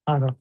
Hello.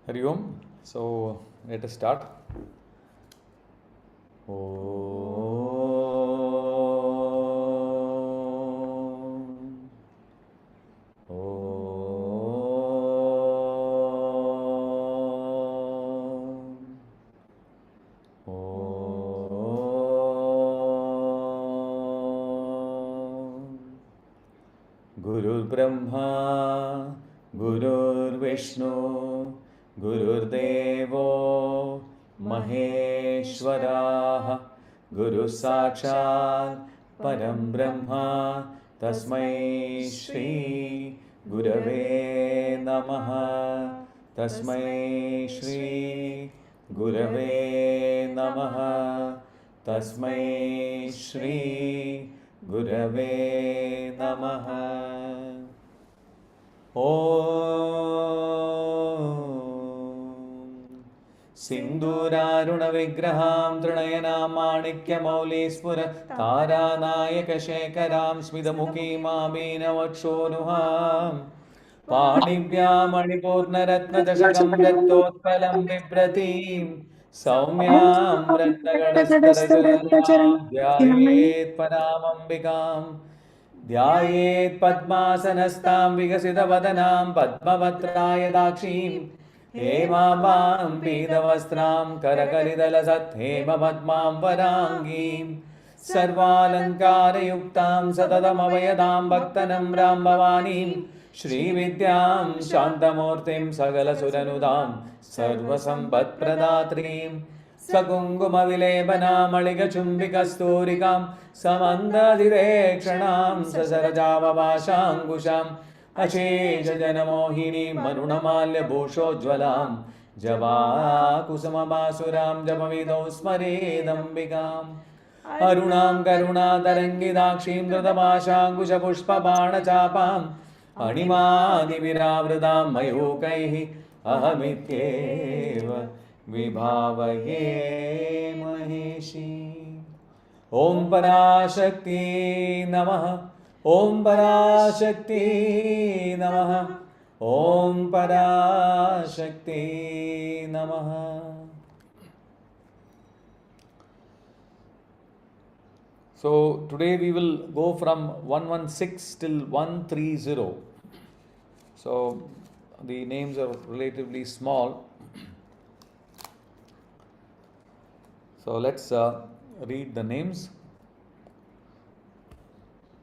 Hari Om. So let us start. Om. Om. Om. Guru Brahma, Guru Vishnu, Guru Devo, Maheshwara, Guru Sakshat, Param Brahma, Tasmai Shri Gurave Namaha, Tasmai Shri Gurave Namaha, Tasmai Shri Gurave Namaha. Om Sinduraruna Vigraham Trinayanam Manikya Spura Tara Nayaka Shekaram Smidamukhi Mamina Vakshonuham Panibhya Manipurna Ratna Dashakam Dattotpalam Vipratim Saumyam Ratnagadastaranam Dhyayet Paramambikam ध्यायेत् पद्मासनस्तां विकसितवदनां पद्मवक्त्राय दाक्षीं हेमाम्बां पीतवस्त्रां करकलिदलसत्हेमपद्मां वराङ्गीं सर्वालङ्कारयुक्तां सततमभयदां भक्तनम्रां भवानीं श्रीविद्यां शान्तमूर्तिं सकलसुरनुदां सर्वसम्पत्प्रदात्रीं सकुङ्कुमविलेपनामलिकचुम्बिकस्तूरिकां समन्दधिरेक्षणां ससरजावभाषाङ्कुशाम् अशेषजनमोहिनीं मरुणमाल्यभूषोज्ज्वलां जवाकुसुमभासुरां जपविदौ स्मरेदम्बिकाम् अरुणां करुणातरङ्गिताक्षीं धृतभाषाङ्कुशपुष्पबाणचापाम् अणिमादिविरावृतां मयूकैः अहमित्येव विभावये महेशी ॐ पराशक्ति नमः ॐ पराशक्ति नमः ॐ पराशक्ति नमः So today we will go from 116 till 130. So the names are relatively small. So let's read the names.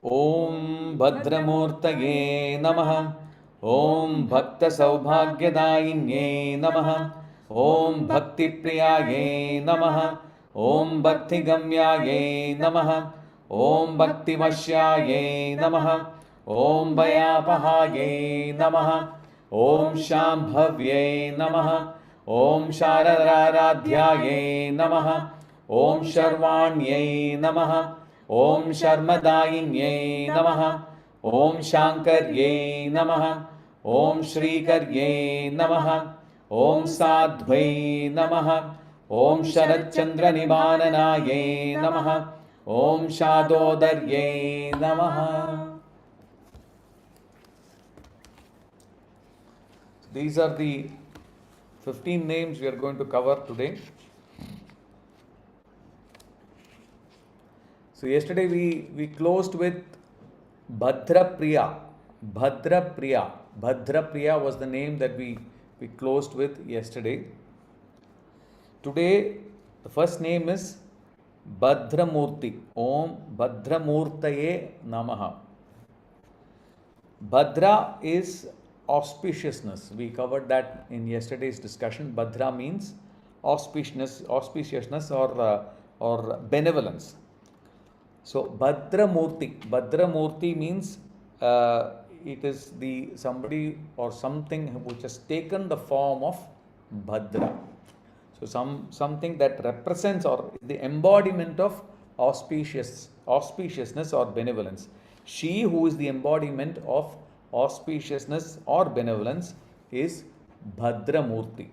Om Bhadramurtaye Namaha. Om Bhakta Saubhagyadayinye Namaha. Om Bhakti Priyaye Namaha. Om Bhakti Gamyaye Namaha. Om Bhakti Vashyaye Namaha. Om Vayapahaye Namaha. Om Shambhavye Namaha. Om Sharadradhyaye Namaha. Om Sharvanyye Namaha. Om Sharmadayinye Namaha. Om Shankarye Namaha. Om Shrikarye Namaha. Om Sadhvai Namaha. Om Sharachandra Nibananaye Namaha. Om Shadodarye Namaha. These are the 15 names we are going to cover today. So yesterday we closed with Bhadra Priya. Bhadra Priya. Bhadra Priya was the name that we closed with yesterday. Today, the first name is Bhadramurti. Om Bhadramurtaye Namaha. Bhadra is auspiciousness. We covered that in yesterday's discussion. Bhadra means auspiciousness or benevolence. So Bhadramurti means it is the somebody or something which has taken the form of Bhadra. So something that represents or the embodiment of auspiciousness or benevolence. She who is the embodiment of auspiciousness or benevolence is Bhadramurti.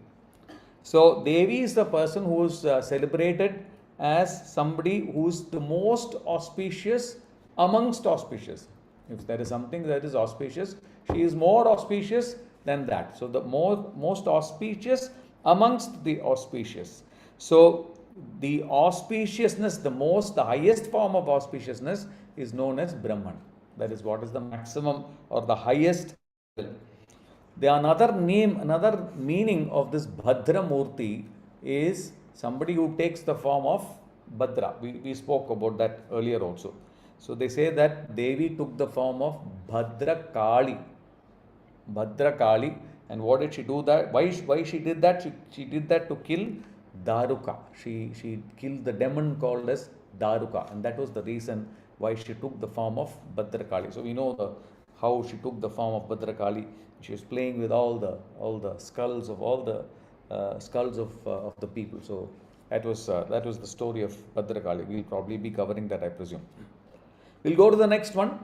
So Devi is the person who is celebrated as somebody who is the most auspicious amongst auspicious. If there is something that is auspicious, she is more auspicious than that. So the most auspicious amongst the auspicious. So the auspiciousness, the highest form of auspiciousness is known as Brahman. That is what is the maximum or the highest level. The another meaning of this Bhadramurti is somebody who takes the form of Bhadra. We spoke about that earlier also. So they say that Devi took the form of Bhadra Kali. Bhadra Kali. And what did she do that? Why she did that? She did that to kill Daruka. She killed the demon called as Daruka. And that was the reason why she took the form of Bhadra Kali. So we know how she took the form of Bhadra Kali. She was playing with all the skulls of the people. So that was the story of Bhadra Kali. We'll probably be covering that, I presume. We'll go to the next one.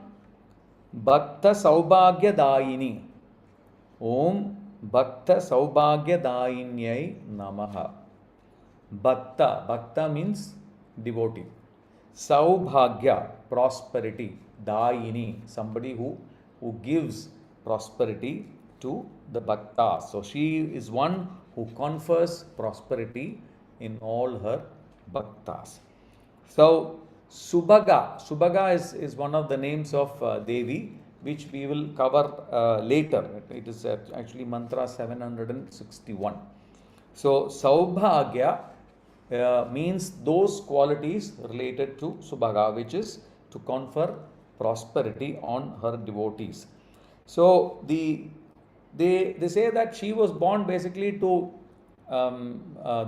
Bhakta Saubhagya Dayini. Om Bhakta Saubhagya Dayinyai Namaha. Bhakta means devotee. Saubhagya, prosperity. Dayini, somebody who gives prosperity to the bhaktas. So she is one who confers prosperity in all her bhaktas. So Subhaga is one of the names of Devi, which we will cover later. It is actually mantra 761. So Saubhagya means those qualities related to Subhaga, which is to confer prosperity on her devotees. So they say that she was born basically to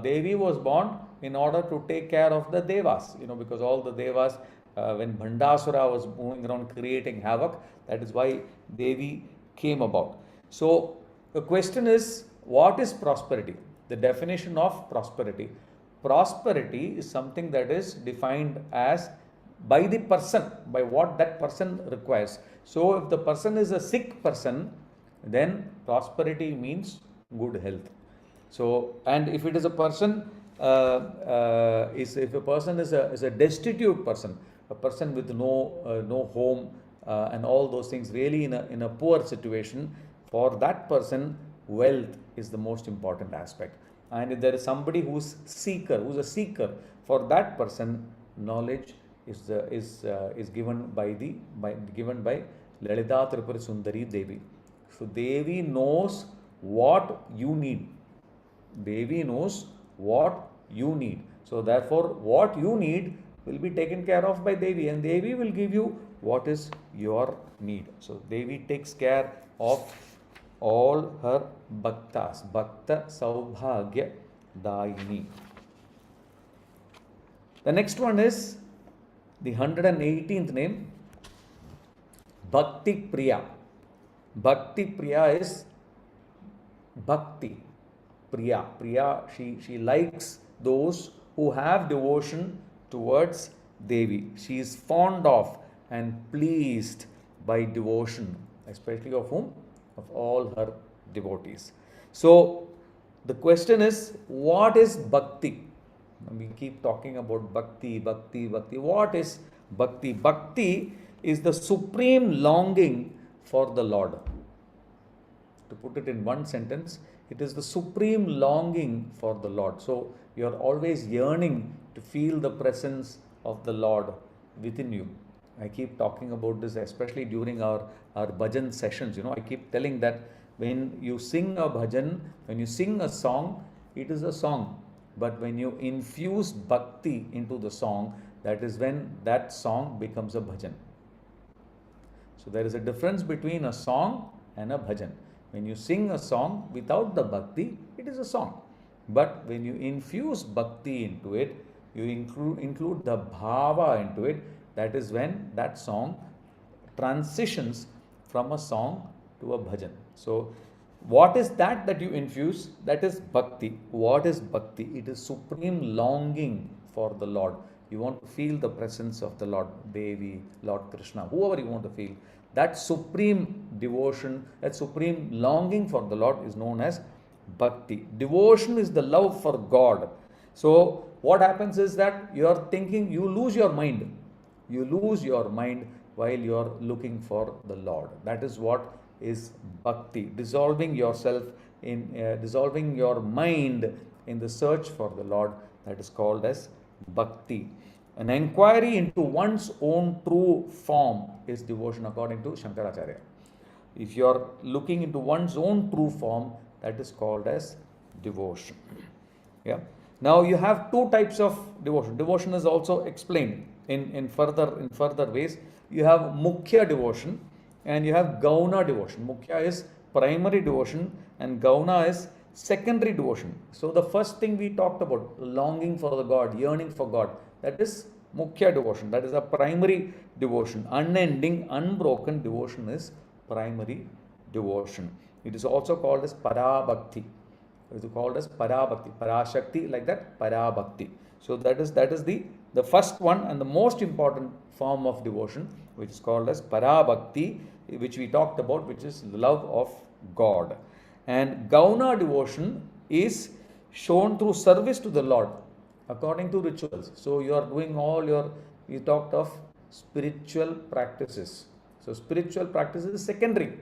Devi was born in order to take care of the Devas, because all the Devas, when Bhandasura was moving around creating havoc, that is why Devi came about. So the question is, what is prosperity? The definition of prosperity. Prosperity is something that is defined as by the person, by what that person requires. So if the person is a sick person, then prosperity means good health. So, and if it is a person, if a person is a destitute person, a person with no home and all those things, really in a poor situation, for that person, wealth is the most important aspect. And if there is somebody who's a seeker, for that person, knowledge is given by Lalitha Tripura Sundari Devi. So Devi knows what you need. Devi knows what you need. So therefore, what you need will be taken care of by Devi, and Devi will give you what is your need. So Devi takes care of all her bhaktas. Bhakta Saubhagya Dayini. The next one is the 118th name, Bhakti Priya. Bhakti Priya is Bhakti. Priya. Priya, she likes those who have devotion towards Devi. She is fond of and pleased by devotion, especially of whom? Of all her devotees. So the question is, what is Bhakti? We keep talking about Bhakti. What is Bhakti? Bhakti is the supreme longing for the Lord. To put it in one sentence, it is the supreme longing for the Lord. So you are always yearning to feel the presence of the Lord within you. I keep talking about this, especially during our bhajan sessions. I keep telling that when you sing a bhajan, when you sing a song, it is a song. But when you infuse bhakti into the song, that is when that song becomes a bhajan. So there is a difference between a song and a bhajan. When you sing a song without the bhakti, it is a song. But when you infuse bhakti into it, you include the bhava into it, that is when that song transitions from a song to a bhajan. So what is that you infuse? That is bhakti. What is bhakti? It is supreme longing for the Lord. You want to feel the presence of the Lord, Devi, Lord Krishna, whoever you want to feel. That supreme devotion, that supreme longing for the Lord is known as bhakti. Devotion is the love for God. So what happens is that you are thinking, you lose your mind. You lose your mind while you are looking for the Lord. That is what is bhakti. Dissolving yourself in, dissolving your mind in the search for the Lord. That is called as bhakti. An inquiry into one's own true form is devotion according to Shankaracharya. If you are looking into one's own true form, that is called as devotion. Yeah. Now you have two types of devotion. Devotion is also explained in further ways. You have mukhya devotion and you have gauna devotion. Mukhya is primary devotion and gauna is secondary devotion. So the first thing we talked about, longing for the God, yearning for God, that is mukhya devotion. That is a primary devotion. Unending, unbroken devotion is primary devotion. It is also called as parabhakti. It is called as parabhakti, parashakti, like that, parabhakti. So that is the first one and the most important form of devotion, which is called as parabhakti, which we talked about, which is love of God. And gauna devotion is shown through service to the Lord according to rituals. So you are doing we talked of spiritual practices. So spiritual practices is secondary.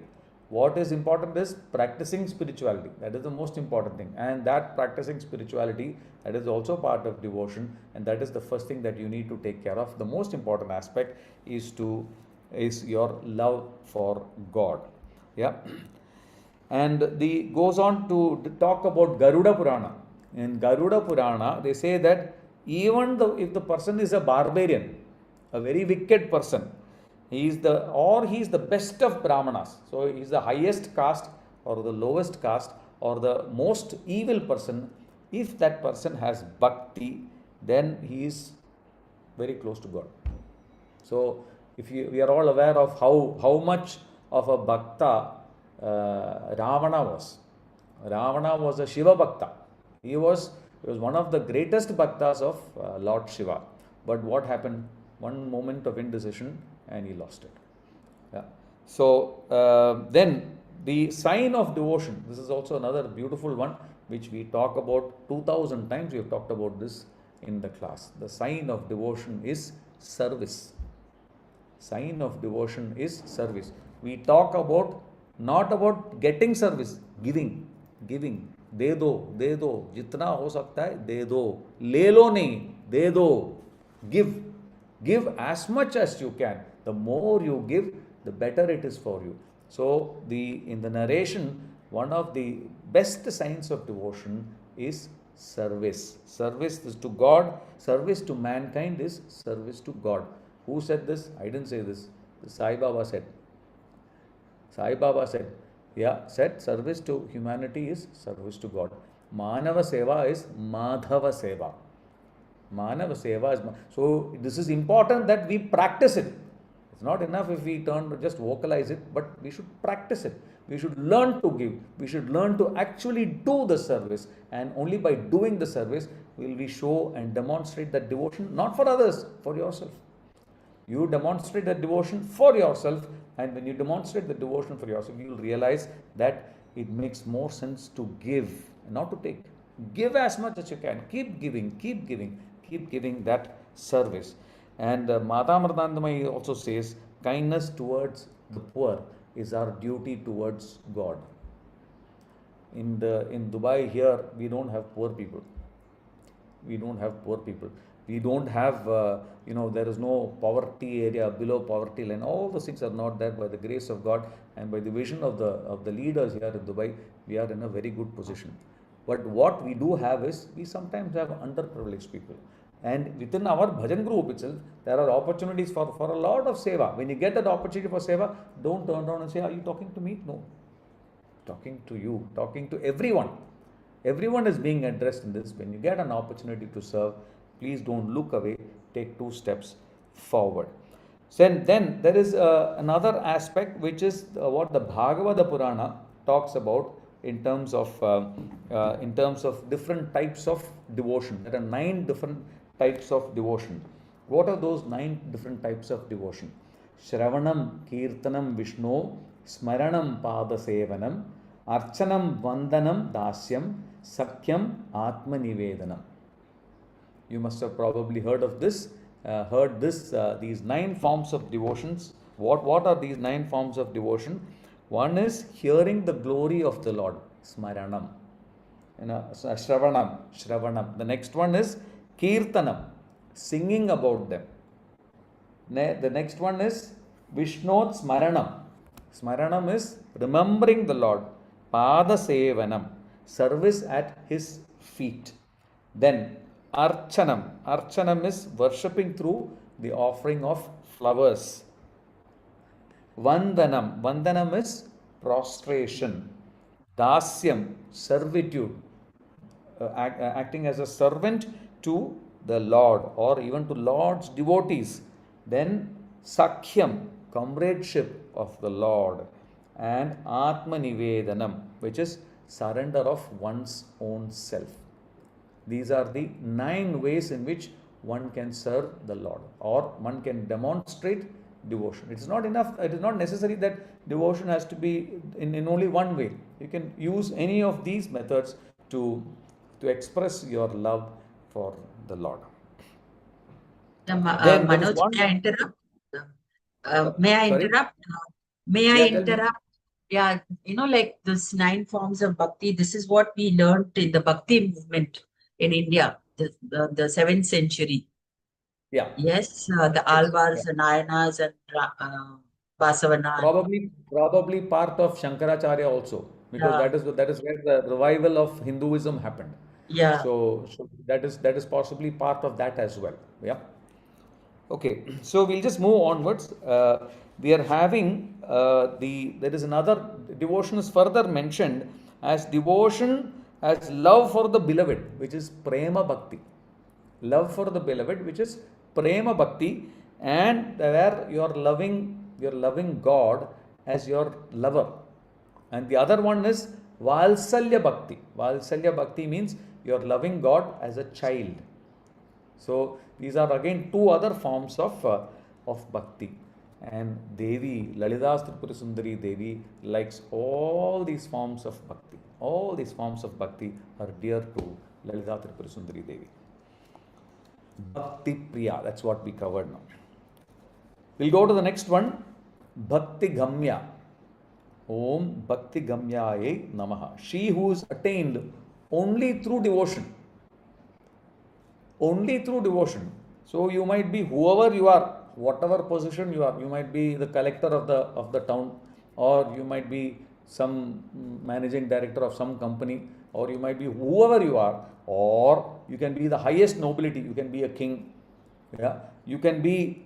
What is important is practicing spirituality. That is the most important thing. And that practicing spirituality, that is also part of devotion. And that is the first thing that you need to take care of. The most important aspect is your love for God. Yeah. And the goes on to talk about Garuda Purana. In Garuda Purana, they say that even if the person is a barbarian, a very wicked person, he is the best of Brahmanas. So he is the highest caste or the lowest caste or the most evil person. If that person has bhakti, then he is very close to God. So we are all aware of how much of a bhakta Ravana was. Ravana was a Shiva bhakta. He was one of the greatest bhaktas of Lord Shiva. But what happened? One moment of indecision and he lost it. Yeah. So then the sign of devotion. This is also another beautiful one which we talk about 2000 times. We have talked about this in the class. The sign of devotion is service. Sign of devotion is service. We talk about not about getting service, giving. दे दो जितना हो सकता है दे दो, ले लो नहीं, दे दो. Give as much as you can. The more you give, the better it is for you. So in the narration, one of the best signs of devotion is service. Service is to God. Service to mankind is service to God. Who said this? I didn't say this. Sai Baba said. Sai Baba said service to humanity is service to God. Manava Seva is Madhava Seva. Manava Seva is. So this is important that we practice it. It's not enough if we just vocalize it, but we should practice it. We should learn to give. We should learn to actually do the service. And only by doing the service will we show and demonstrate that devotion, not for others, for yourself. You demonstrate that devotion for yourself, and when you demonstrate the devotion for yourself, you will realize that it makes more sense to give, not to take. Give as much as you can. Keep giving that service. And Mata Mridandamayi also says, kindness towards the poor is our duty towards God. In Dubai here, we don't have poor people. We don't have, there is no poverty area below poverty line. All those things are not there. By the grace of God and by the vision of the leaders here in Dubai, we are in a very good position. But what we do have is, we sometimes have underprivileged people. And within our bhajan group itself, there are opportunities for a lot of seva. When you get that opportunity for seva, don't turn around and say, are you talking to me? No. Talking to you, talking to everyone. Everyone is being addressed in this. When you get an opportunity to serve, please don't look away, take 2 steps forward. Then there is another aspect, which is what the Bhagavata Purana talks about in terms of different types of devotion. There are 9 different types of devotion. What are those 9 different types of devotion? Shravanam, Kirtanam, Vishnu, Smaranam, Padasevanam, Archanam, Vandanam, Dasyam, Sakyam, Atma Nivedanam. You must have probably heard of this, these 9 forms of devotions. What are these 9 forms of devotion? One is hearing the glory of the Lord, Smaranam. Shravanam. The next one is Kirtanam, singing about them. The next one is Vishnod Smaranam. Smaranam is remembering the Lord. Pada Sevanam, service at his feet. Then Archanam. Archanam is worshipping through the offering of flowers. Vandanam. Vandanam is prostration. Dasyam, servitude. Acting as a servant to the Lord or even to Lord's devotees. Then Sakhyam, comradeship of the Lord. And Atma Nivedanam, which is surrender of one's own self. These are the 9 ways in which one can serve the Lord or one can demonstrate devotion. It is not enough, it is not necessary that devotion has to be in only one way. You can use any of these methods to express your love for the Lord. Then there is Manoj, one. may I interrupt? May I Sorry? interrupt? May I Yeah, tell me. interrupt? Yeah, like this 9 forms of bhakti, this is what we learned in the bhakti movement in India, the 7th century. Yeah. Yes, the Yes. Alvars, Yeah. the Nayanas, and Basavana. Probably part of Shankaracharya also, because Yeah, that is where the revival of Hinduism happened. yeah. So that is possibly part of that as well. Yeah. Okay. So we'll just move onwards. We are having there is another devotion is further mentioned as devotion as love for the beloved, which is prema bhakti. Love for the beloved, which is prema bhakti, and where you're loving God as your lover. And the other one is valsalya bhakti. Valsalya bhakti means you're loving God as a child. So these are again 2 other forms of bhakti. And Devi, Lalita Tripura Sundari Devi likes all these forms of bhakti. All these forms of bhakti are dear to Lalita Tripura Sundari Devi. Bhakti Priya, that's what we covered now. We'll go to the next one, Bhakti Gamya. Om Bhakti Gamyaye Namaha. She who is attained only through devotion. Only through devotion. So you might be whoever you are, whatever position you are. You might be the collector of the town, or you might be some managing director of some company, or you might be whoever you are, or you can be the highest nobility. You can be a king. Yeah, you can be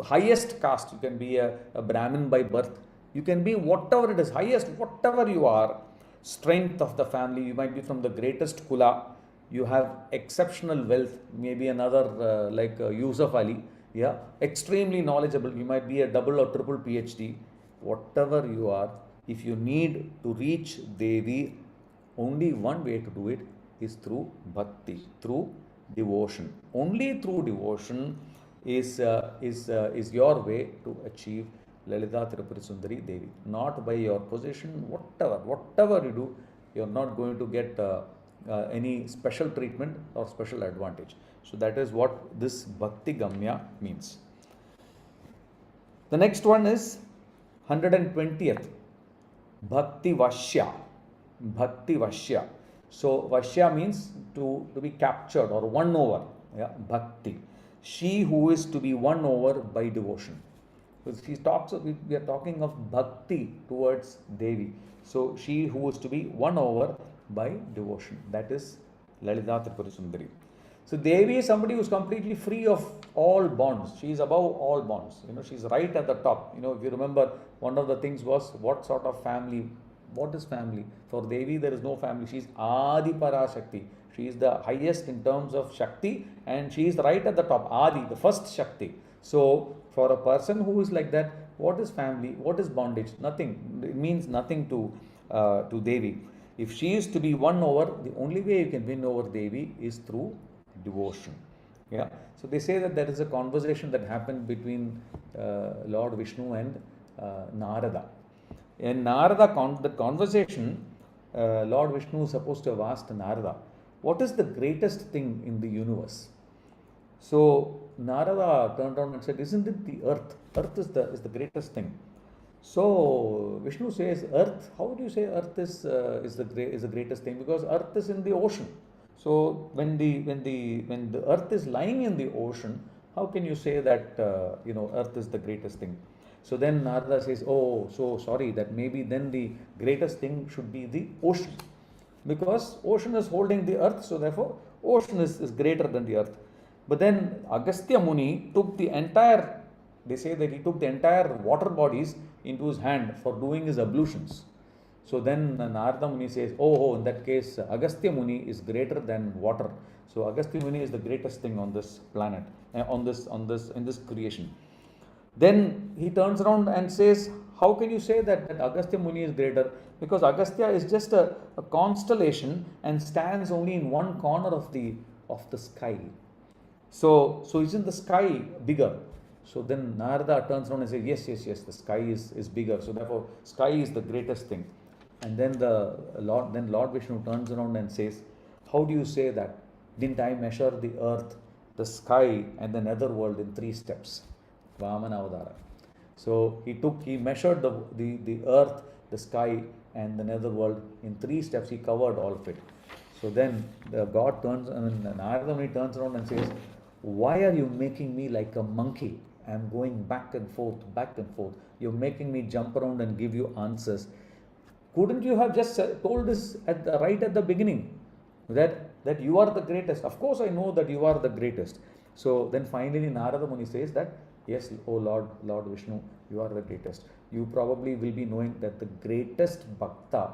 highest caste. You can be a Brahmin by birth. You can be whatever it is, highest, whatever you are. Strength of the family. You might be from the greatest kula. You have exceptional wealth, maybe another like Yusuf Ali, yeah, extremely knowledgeable. You might be a double or triple PhD. Whatever you are, if you need to reach Devi, only one way to do it is through bhakti, through devotion. Only through devotion is your way to achieve Lalita Tirupati Sundari Devi. Not by your position, whatever you do, you're not going to get any special treatment or special advantage. So that is what this Bhakti Gamya means. The next one is 120th, Bhakti Vashya. Bhakti Vashya. So Vashya means to be captured or won over. Yeah, bhakti. She who is to be won over by devotion. So she talks. We are talking of bhakti towards Devi. So she who is to be won over by devotion. That is Lalitha Tripura Sundari. So Devi is somebody who is completely free of all bonds. She is above all bonds. She's right at the top. If you remember, one of the things was what sort of family. What is family? For Devi, there is no family. She is Adi Parashakti. She is the highest in terms of Shakti, and she is right at the top. Adi, the first Shakti. So, for a person who is like that, what is family? What is bondage? Nothing. It means nothing to Devi. If she is to be won over, the only way you can win over Devi is through devotion. Yeah. So they say that there is a conversation that happened between Lord Vishnu and Narada. In the conversation, Lord Vishnu is supposed to have asked Narada, what is the greatest thing in the universe? So Narada turned around and said, isn't it the earth? Earth is the greatest thing. So Vishnu says, earth, how do you say earth is the greatest thing? Because earth is in the ocean. So when the earth is lying in the ocean, how can you say that earth is the greatest thing? So then Narada says, oh, so sorry, that maybe then the greatest thing should be the ocean. Because ocean is holding the earth, so therefore ocean is greater than the earth. But then Agastya Muni took the entire, they say that he took the entire water bodies into his hand for doing his ablutions. So then Narada Muni says, in that case, Agastya Muni is greater than water. So Agastya Muni is the greatest thing on this planet, in this creation. Then he turns around and says, how can you say that Agastya Muni is greater? Because Agastya is just a constellation and stands only in one corner of the sky. So isn't the sky bigger? So then Narada turns around and says, yes, the sky is bigger. So therefore, sky is the greatest thing. And then Lord Vishnu turns around and says, how do you say that? Didn't I measure the earth, the sky, and the netherworld in 3 steps? Vamana Avadara. So he measured the earth, the sky, and the netherworld in 3 steps. He covered all of it. So then Narada Muni turns around and says, why are you making me like a monkey? I'm going back and forth. You're making me jump around and give you answers. Couldn't you have just told this right at the beginning? That you are the greatest. Of course, I know that you are the greatest. So then finally Narada Muni says that, yes, oh Lord Vishnu, you are the greatest. You probably will be knowing that the greatest bhakta,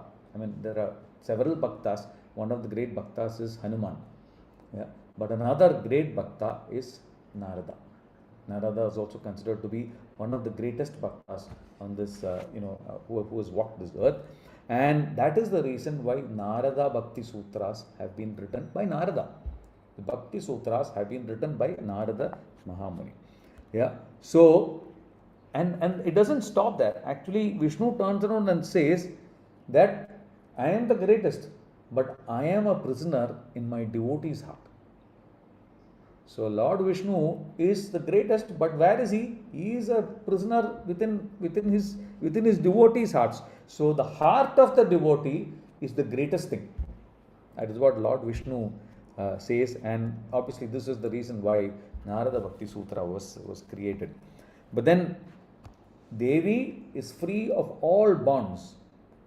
there are several bhaktas. One of the great bhaktas is Hanuman. Yeah. But another great bhakta is Narada. Narada is also considered to be one of the greatest bhaktas on this, who has walked this earth. And that is the reason why Narada Bhakti Sutras have been written by Narada. The Bhakti Sutras have been written by Narada Mahamuni. Yeah. So, and it doesn't stop there. Actually, Vishnu turns around and says that I am the greatest, but I am a prisoner in my devotee's heart. So Lord Vishnu is the greatest, but where is he? He is a prisoner within his devotees' hearts. So the heart of the devotee is the greatest thing. That is what Lord Vishnu says, and obviously this is the reason why Narada Bhakti Sutra was created. But then Devi is free of all bonds.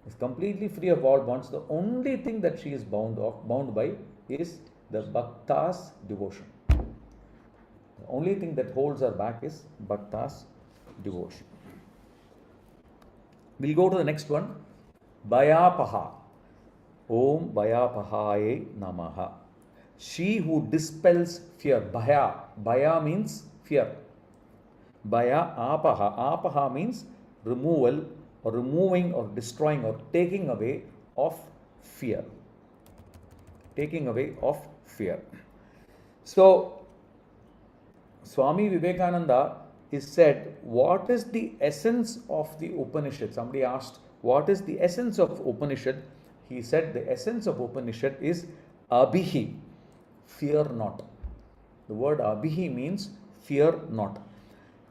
Is completely free of all bonds. The only thing that she is bound by is the Bhakta's devotion. The only thing that holds her back is Bhakta's devotion. We'll go to the next one. Bhayapaha. Om Bhayapahaye Namaha. She who dispels fear. Bhaya. Bhaya means fear. Bhaya apaha. Apaha means removal or removing or destroying or taking away of fear. Taking away of fear. So, Swami Vivekananda is said, what is the essence of the Upanishad? Somebody asked, what is the essence of Upanishad? He said, the essence of Upanishad is Abhihi, fear not. The word Abhihi means fear not.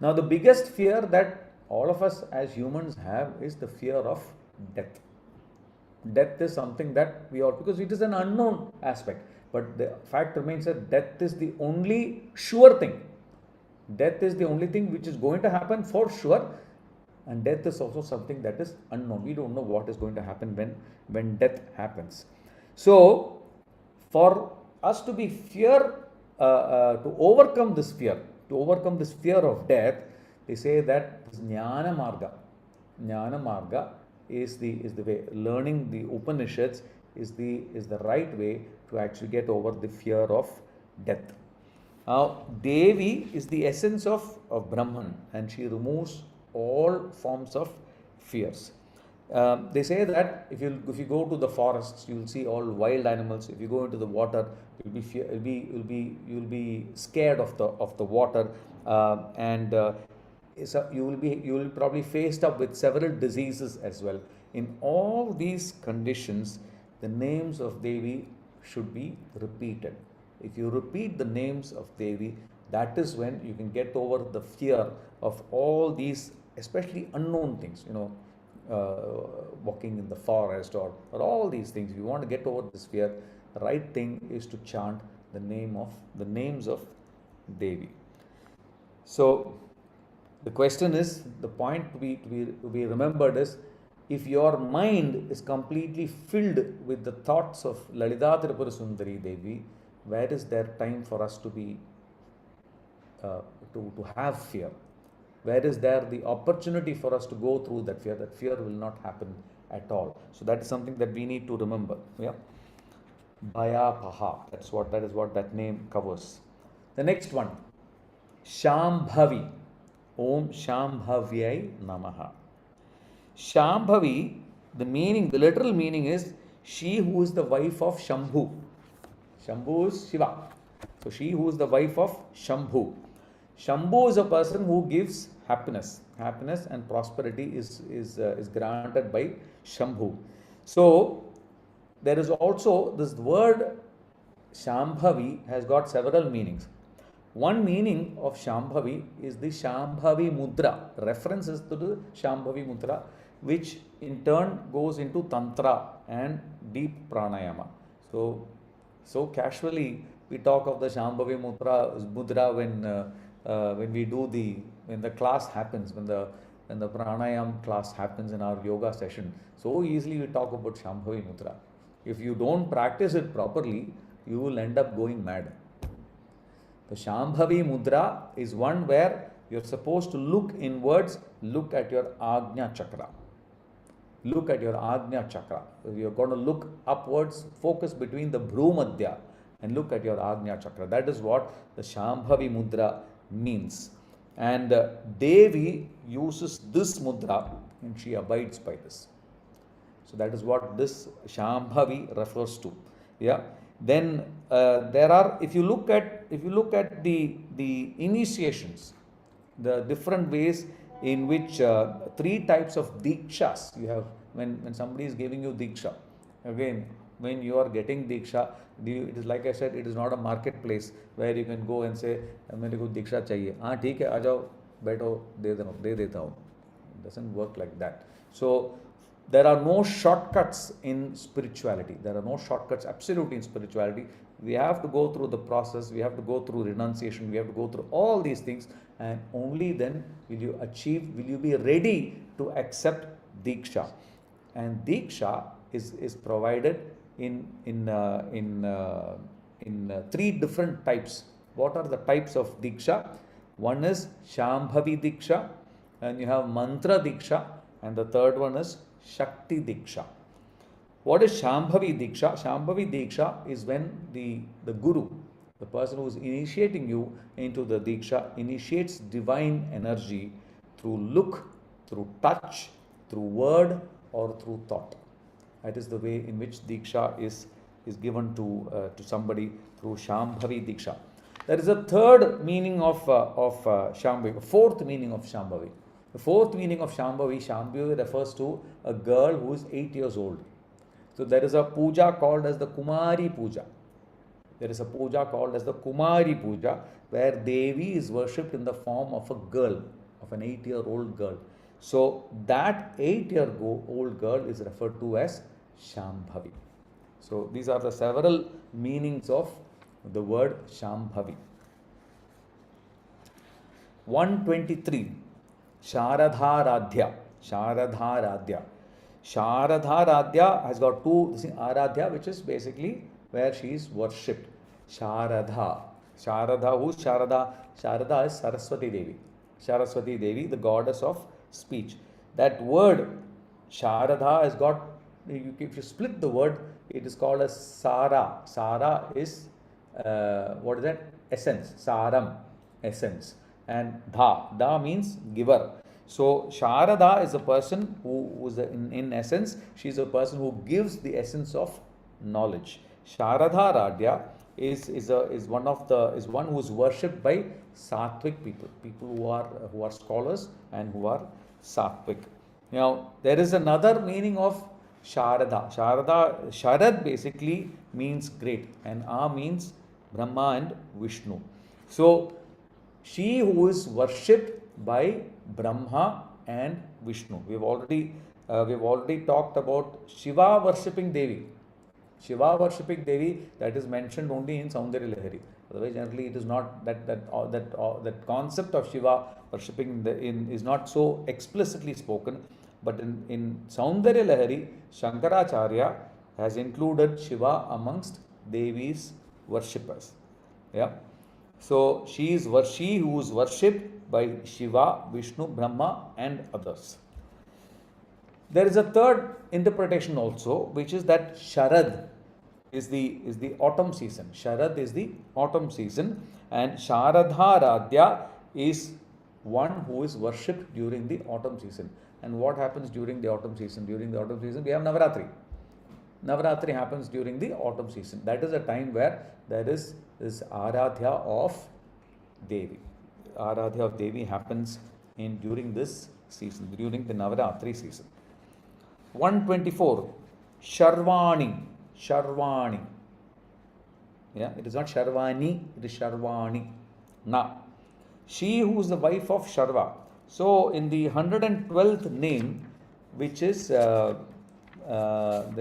Now, the biggest fear that all of us as humans have is the fear of death. Death is something that we all, because it is an unknown aspect. But the fact remains that death is the only sure thing. Death is the only thing which is going to happen for sure, and death is also something that is unknown. We don't know what is going to happen when death happens. So, for us to be to overcome this fear of death, they say that this jnana marga is the way. Learning the Upanishads is the right way to actually get over the fear of death. Now, Devi is the essence of Brahman, and she removes all forms of fears. They say that if you go to the forests, you will see all wild animals. If you go into the water, you'll be scared of the water, and so you will probably faced up with several diseases as well. In all these conditions, the names of Devi should be repeated. If you repeat the names of Devi, that is when you can get over the fear of all these, especially unknown things, walking in the forest or all these things. If you want to get over this fear, the right thing is to chant the names of Devi. So the question is, the point to be remembered is, if your mind is completely filled with the thoughts of Lalitha Tirupura Sundari Devi, where is there time for us to be to have fear? Where is there the opportunity for us to go through that fear? That fear will not happen at all. So that is something that we need to remember. Yeah, Bhayapaha. That is what that name covers. The next one, Shambhavi. Om Shambhavyai Namaha. Shambhavi, the literal meaning is she who is the wife of Shambhu. Shambhu is Shiva. So she who is the wife of Shambhu. Shambhu is a person who gives happiness. Happiness and prosperity is granted by Shambhu. So there is also this word Shambhavi has got several meanings. One meaning of Shambhavi is the Shambhavi Mudra, references to the Shambhavi Mudra, which in turn goes into Tantra and deep pranayama. So casually we talk of the Shambhavi Mudra when the class happens, when the pranayam class happens in our yoga session. So easily we talk about Shambhavi Mudra. If you don't practice it properly, you will end up going mad. The Shambhavi Mudra is one where you're supposed to look inwards, look at your Ajna Chakra. Look at your Ajna Chakra. You're going to look upwards, focus between the Bhrumadhya and look at your Ajna Chakra. That is what the Shambhavi Mudra means. And Devi uses this mudra and she abides by this. So that is what this Shambhavi refers to. Yeah. Then there are, if you look at the initiations, the different ways in which three types of dikshas you have when somebody is giving you diksha. Again, when you are getting diksha, it is like I said, it is not a marketplace where you can go and say, मेरे को diksha चाहिए. हाँ ठीक है, आ जाओ, बैठो, दे देता हूँ. It doesn't work like that. So there are no shortcuts in spirituality. There are no shortcuts absolutely in spirituality. We have to go through the process. We have to go through renunciation. We have to go through all these things, and only then will you be ready to accept diksha. And diksha is provided in three different types. What are the types of diksha? One is Shambhavi diksha, and you have mantra diksha, and the third one is Shakti Diksha. What is Shambhavi Diksha? Shambhavi Diksha is when the Guru, the person who is initiating you into the Diksha, initiates divine energy through look, through touch, through word, or through thought. That is the way in which Diksha is given to somebody through Shambhavi Diksha. There is a third meaning of Shambhavi, a fourth meaning of Shambhavi. The fourth meaning of Shambhavi refers to a girl who is 8 years old. So there is a puja called as the Kumari Puja. There is a puja called as the Kumari Puja, where Devi is worshipped in the form of a girl, of an 8-year-old girl. So that 8-year-old girl is referred to as Shambhavi. So these are the several meanings of the word Shambhavi. 123. Sharadharadhya. Sharadharadhya. Sharadharadhya has got two, Aradhya, which is basically where she is worshipped. Sharadha. Sharadha, who's Sharada? Sharada is Saraswati Devi. Saraswati Devi, the goddess of speech. That word Sharada has got, if you split the word, it is called as Sara. Sara is, what is that? Essence. Saram, essence. And Da means giver. So Sharada is a person who is in essence, she is a person who gives the essence of knowledge. Sharadha Radhya is one who is worshipped by Sattvic people, who are scholars and who are Sattvic. Now there is another meaning of Sharada. Sharad basically means great, and A means Brahma and Vishnu. So she who is worshipped by Brahma and Vishnu. We've already talked about Shiva worshipping Devi. Shiva worshipping Devi, that is mentioned only in Saundarya Lahari. Otherwise, generally, it is not that concept of Shiva worshipping is not so explicitly spoken. But in Saundarya Lahari, Shankaracharya has included Shiva amongst Devi's worshippers. Yeah. So she who is worshipped by Shiva, Vishnu, Brahma, and others. There is a third interpretation also, which is that Sharad is the autumn season. Sharad is the autumn season, and Sharadha Radhya is one who is worshipped during the autumn season. And what happens during the autumn season? During the autumn season, we have Navaratri. Navaratri happens during the autumn season. That is a time where there is this Aradhya of Devi. Aradhya of Devi happens during this season, during the Navaratri season. 124. Sharvani. Sharvani. Yeah, it is not Sharvani, it is Sharvani. Na. She who is the wife of Sharva. So in the 112th name, which is the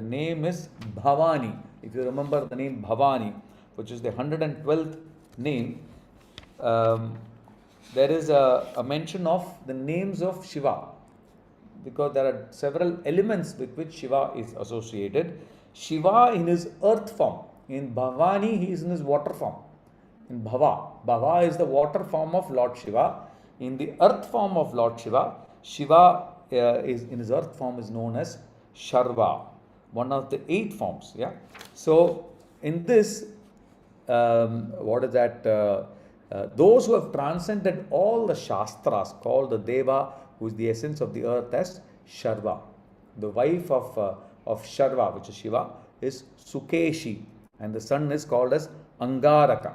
name is Bhavani. If you remember the name Bhavani, which is the 112th name, there is a mention of the names of Shiva, because there are several elements with which Shiva is associated. Shiva in his earth form. In Bhavani, he is in his water form. In Bhava is the water form of Lord Shiva. In the earth form of Lord Shiva, Shiva is in his earth form is known as Sharva, one of the 8 forms. Yeah. So in this, what is that? Those who have transcended all the Shastras call the Deva, who is the essence of the earth, as Sharva. The wife of Sharva, which is Shiva, is Sukeshi, and the son is called as Angaraka.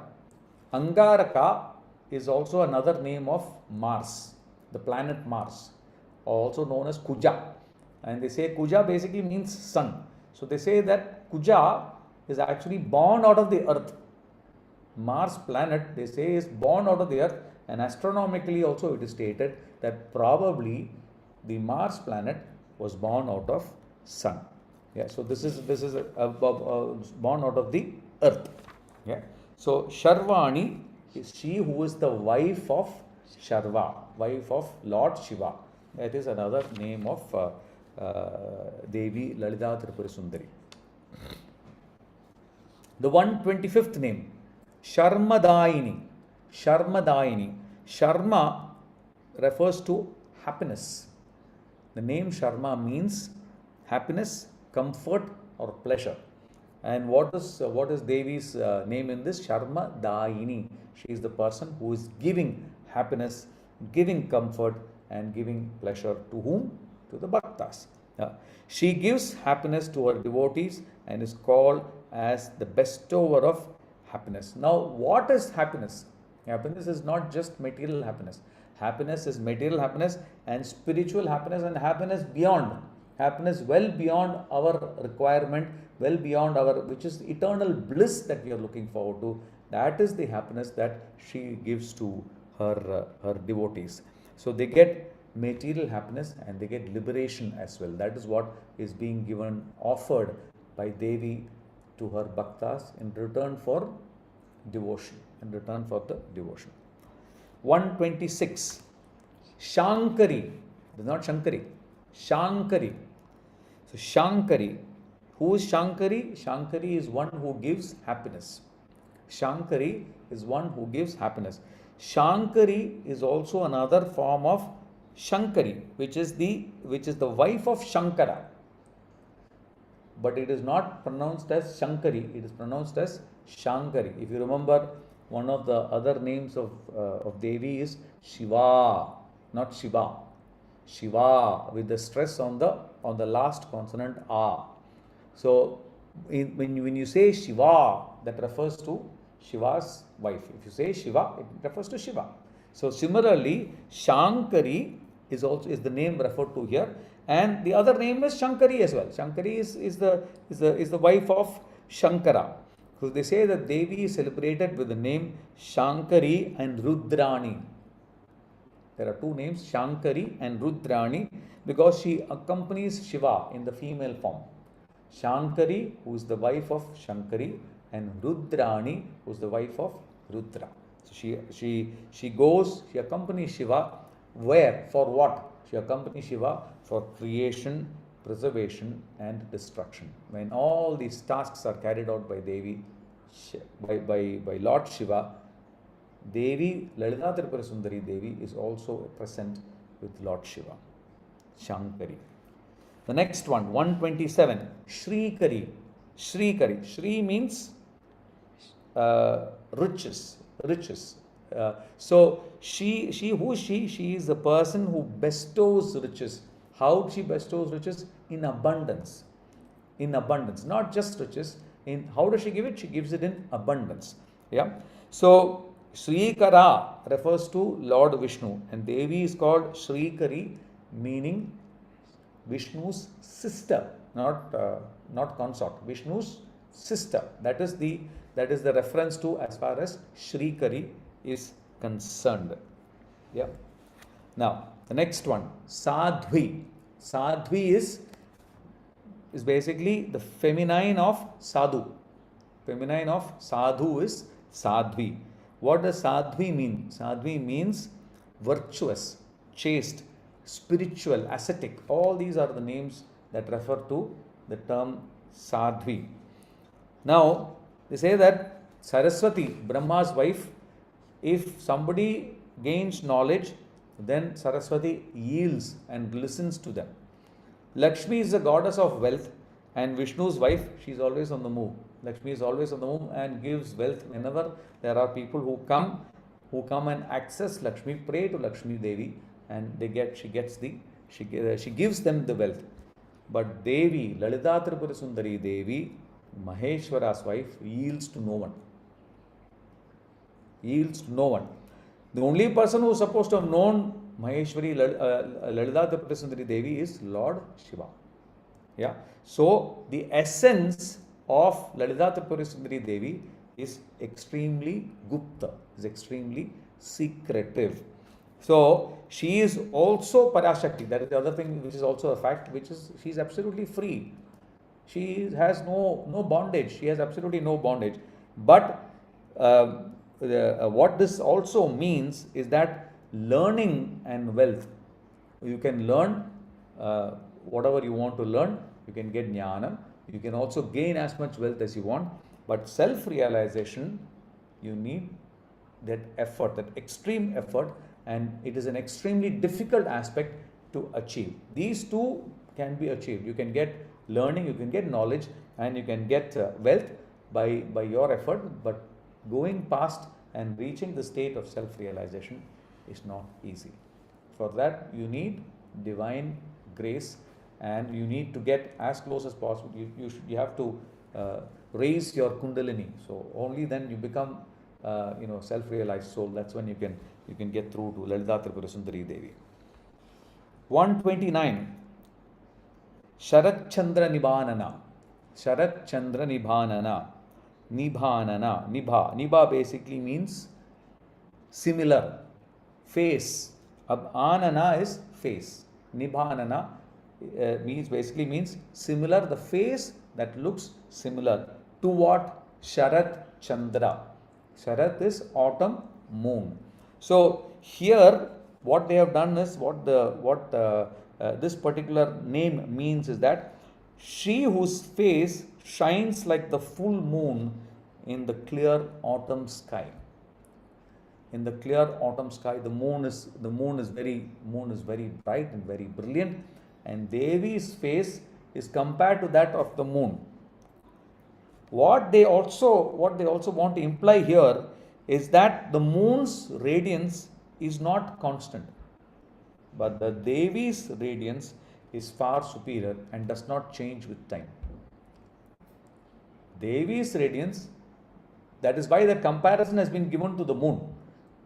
Angaraka is also another name of Mars, the planet Mars, also known as Kuja. And they say Kuja basically means sun. So they say that Kuja is actually born out of the earth. Mars planet, they say, is born out of the earth, and astronomically also it is stated that probably the Mars planet was born out of sun. Yeah, so this is born out of the earth. Yeah. So Sharvani is she who is the wife of Sharva, wife of Lord Shiva. That is another name of Devi Lalitha Tripura Sundari. The 125th name, Sharmadaini. Sharmadaini. Sharma refers to happiness. The name Sharma means happiness, comfort, or pleasure. And what is Devi's name in this? Sharma Daini. She is the person who is giving happiness, giving comfort, and giving pleasure to whom? To the bhaktas. She gives happiness to her devotees and is called as the bestower of happiness. Now, what is happiness? Happiness is not just material happiness. Happiness is material happiness and spiritual happiness, and happiness beyond. Happiness well beyond our requirement, well beyond which is eternal bliss that we are looking forward to. That is the happiness that she gives to her devotees. So they get material happiness and they get liberation as well. That is what is being offered by Devi to her bhaktas in return for devotion, in return for the devotion. 126. Shankari. It is not Shankari. Shankari. So Shankari. Who is Shankari? Shankari is one who gives happiness. Shankari is one who gives happiness. Shankari is also another form of Shankari, which is the wife of Shankara. But it is not pronounced as Shankari, it is pronounced as Shankari. If you remember, one of the other names of Devi is Shiva, not Shiva. Shiva with the stress on the last consonant A. So when you say Shiva, that refers to Shiva's wife. If you say Shiva, it refers to Shiva. So similarly, Shankari is the name referred to here, and the other name is Shankari as well. Shankari is the wife of Shankara. So they say that Devi is celebrated with the name Shankari and Rudrani. There are two names, Shankari and Rudrani, because she accompanies Shiva in the female form. Shankari, who is the wife of Shankari, and Rudrani, who is the wife of Rudra. So she accompanies Shiva. Where? For what? She accompanies Shiva for creation, preservation, and destruction. When all these tasks are carried out by Devi, by Lord Shiva, Devi, Lalitha Tripura Sundari Devi, is also present with Lord Shiva. Shankari. The next one, 127, Shrikari. Shrikari. Shri means riches. So who is she? She is the person who bestows riches. How she bestows riches? In abundance. In abundance. Not just riches. How does she give it? She gives it in abundance. Yeah. So Shrikara refers to Lord Vishnu, and Devi is called Shrikari, meaning Vishnu's sister, not consort. Vishnu's sister. That is the reference to as far as Shrikari is concerned. Yeah. Now the next one, Sadhvi. Sadhvi is basically the feminine of Sadhu. Feminine of Sadhu is Sadhvi. What does Sadhvi mean? Sadhvi means virtuous, chaste, spiritual, ascetic. All these are the names that refer to the term Sadhvi. Now, they say that Saraswati, Brahma's wife, if somebody gains knowledge, then Saraswati yields and listens to them. Lakshmi is the goddess of wealth, and Vishnu's wife, she is always on the move. Lakshmi is always on the move and gives wealth whenever there are people who come and access Lakshmi, pray to Lakshmi Devi, and she gives them the wealth. But Devi, Lalitha Tripura Sundari Devi, Maheshwara's wife, yields to no one. Yields to no one. The only person who is supposed to have known Maheshwari, Lalitha Tripura Sundari Devi is Lord Shiva. Yeah. So the essence of Lalitha Tripura Sundari Devi is extremely gupta, is extremely secretive. So she is also Parashakti. That is the other thing which is also a fact, which is she is absolutely free. She has no bondage. She has absolutely no bondage. But what this also means is that learning and wealth, you can learn whatever you want to learn. You can get jnana. You can also gain as much wealth as you want. But self-realization, you need that effort, that extreme effort, and it is an extremely difficult aspect to achieve. These two can be achieved. You can get learning, you can get knowledge, and you can get wealth by your effort, but going past and reaching the state of self-realization is not easy. For that, you need divine grace, and you need to get as close as possible. You have to raise your kundalini. So only then you become self-realized soul. That's when you can get through to Lalitha Tripura Sundari Devi. 129. Sharat Chandra Nibhanana. Sharat Chandra Nibhanana. Nibha basically means similar, face. Anana is face. Nibhanana means similar, the face that looks similar to what? Sharat Chandra. Sharat is autumn moon. So here what they have done is this particular name means is that she whose face shines like the full moon in the clear autumn sky. In the clear autumn sky, the moon is very bright and very brilliant, and Devi's face is compared to that of the moon. What they also want to imply here is that the moon's radiance is not constant, but the Devi's radiance is far superior and does not change with time. Devi's radiance, that is why the comparison has been given to the moon.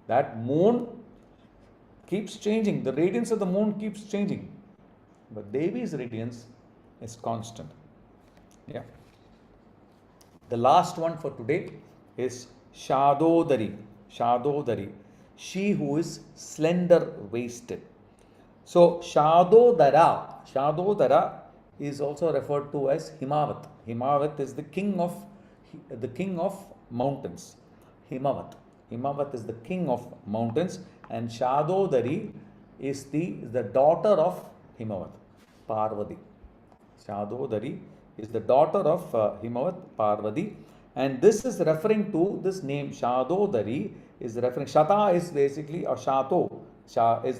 That moon keeps changing, the radiance of the moon keeps changing, but Devi's radiance is constant. Yeah. The last one for today is Shadodari. Shadodari, she who is slender waisted. So Shadodara is also referred to as Himavat. Himavat is the king of mountains. Himavat is the king of mountains, and Shadodari is the daughter of Himavat, Parvati. Shadodari is the daughter of Himavat, Parvati, and this is referring to this name Shadodari is referring. Shata is basically, or Shato is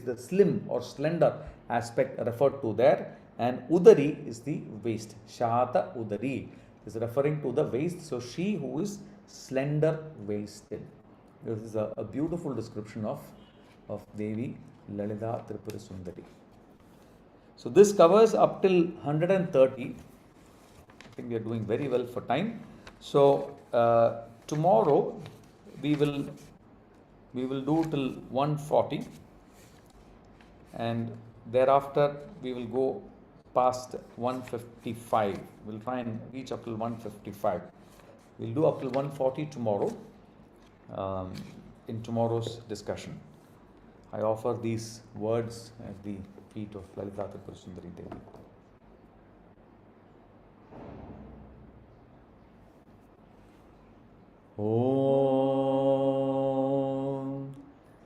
the slim or slender aspect referred to there, and Udari is the waist. Shata Udari is referring to the waist. So she who is slender waisted. This is a beautiful description of Devi Lalitha Tripura Sundari. So this covers up till 130. I think we are doing very well for time. So tomorrow we will do till 140, and thereafter we will go past 155. We'll try and reach up till 155. We'll do up till 140 tomorrow in tomorrow's discussion. I offer these words at the feet of Lalitha Tripura Sundari Devi. Om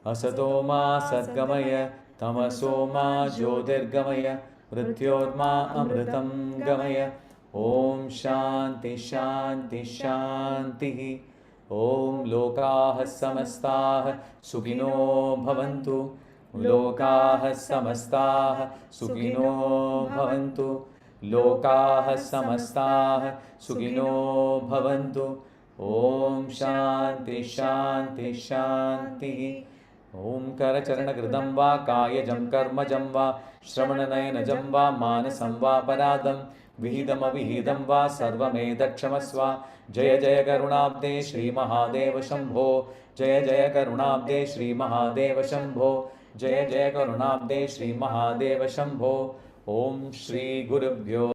Asato ma Sadgamaya Tamaso ma Jyotirgamaya Mrityorma Amritam Gamaya. Om Shanti Shanti Shanti. Om Lokah Samastah Sukhino Bhavantu. Lokah Samastah Sukhino Bhavantu. Lokah Samastah Sukhino Bhavantu. Om Shanti Shanti Shanti. Om Karacharana Kridam va Kayajam Karmajam va Shravananayana va Manasam va Paradam Vihidam Avihidam va Sarvamedakshamasva. Jaya Jaya Karunabde Shri Mahadeva Shambho. Jaya Jaya Karunabde Shri Mahadeva Shambho. Jaya Jaya Karunabde Shri Mahadeva Shambho. Om Shri Gurubhyo